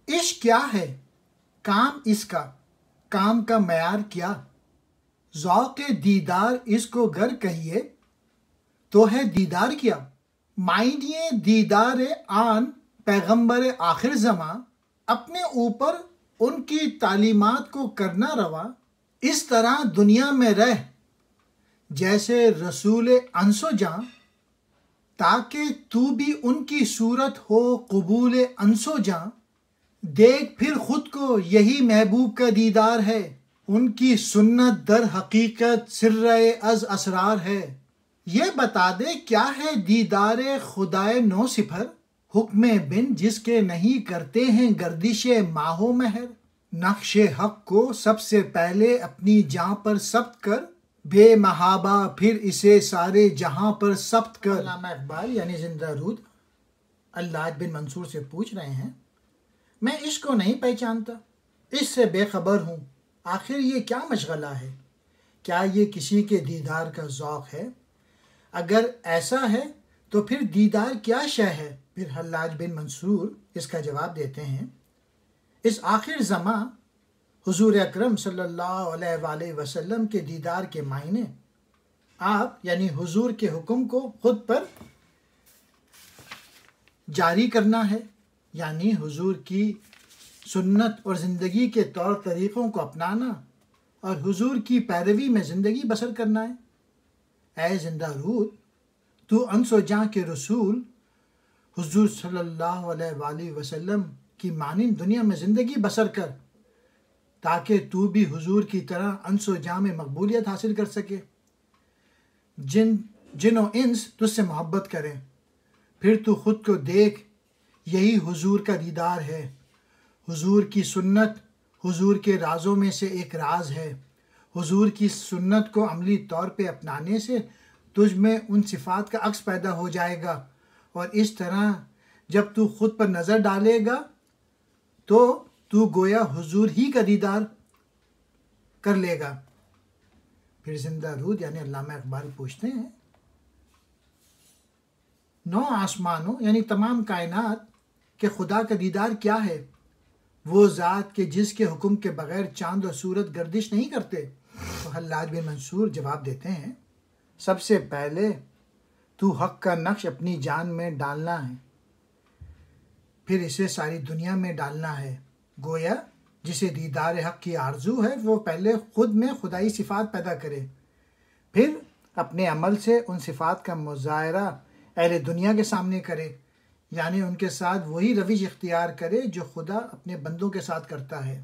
عشق کیا ہے؟ کام اس کا، کام کا معیار کیا؟ ذوق دیدار اس کو گر کہیے تو ہے دیدار کیا؟ معنی دیدار آن پیغمبر آخر زماں، اپنے اوپر ان کی تعلیمات کو کرنا روا، اس طرح دنیا میں رہ جیسے رسول انس و جاں، تاکہ تو بھی ان کی صورت ہو قبول انس و جاں۔ دیکھ پھر خود کو یہی محبوب کا دیدار ہے، ان کی سنت در حقیقت سر از اسرار ہے۔ یہ بتا دے کیا ہے دیدار خدائے نو سپر، حکم بن جس کے نہیں کرتے ہیں گردش ماہ و مہر۔ نقش حق کو سب سے پہلے اپنی جاں پر ثبت کر، بے محابہ پھر اسے سارے جہاں پر ثبت کر۔ علامہ اقبال یعنی زندہ رود اللاج بن منصور سے پوچھ رہے ہیں، میں عشق کو نہیں پہچانتا، اس سے بے خبر ہوں، آخر یہ کیا مشغلہ ہے؟ کیا یہ کسی کے دیدار کا ذوق ہے؟ اگر ایسا ہے تو پھر دیدار کیا شے ہے؟ پھر حلاج بن منصور اس کا جواب دیتے ہیں، اس آخر زماں حضور اکرم صلی اللہ علیہ وآلہ وسلم کے دیدار کے معنی آپ یعنی حضور کے حکم کو خود پر جاری کرنا ہے، یعنی حضور کی سنت اور زندگی کے طور طریقوں کو اپنانا اور حضور کی پیروی میں زندگی بسر کرنا ہے۔ اے زندہ رود، تو انس و جاں کے رسول حضور صلی اللہ علیہ وآلہ وسلم کی مانند دنیا میں زندگی بسر کر، تاکہ تو بھی حضور کی طرح انس و جاں میں مقبولیت حاصل کر سکے۔ جن و انس تجھ سے محبت کریں، پھر تو خود کو دیکھ، یہی حضور کا دیدار ہے۔ حضور کی سنت حضور کے رازوں میں سے ایک راز ہے۔ حضور کی سنت کو عملی طور پہ اپنانے سے تجھ میں ان صفات کا عکس پیدا ہو جائے گا، اور اس طرح جب تو خود پر نظر ڈالے گا تو گویا حضور ہی کا دیدار کر لے گا۔ پھر زندہ رود یعنی علامہ اقبال پوچھتے ہیں، نو آسمانوں یعنی تمام کائنات کے خدا کا دیدار کیا ہے؟ وہ ذات کے جس کے حکم کے بغیر چاند اور سورج گردش نہیں کرتے۔ تو حلاج بن منصور جواب دیتے ہیں، سب سے پہلے تو حق کا نقش اپنی جان میں ڈالنا ہے، پھر اسے ساری دنیا میں ڈالنا ہے۔ گویا جسے دیدار حق کی آرزو ہے وہ پہلے خود میں خدائی صفات پیدا کرے، پھر اپنے عمل سے ان صفات کا مظاہرہ اہل دنیا کے سامنے کرے، یعنی ان کے ساتھ وہی روش اختیار کرے جو خدا اپنے بندوں کے ساتھ کرتا ہے۔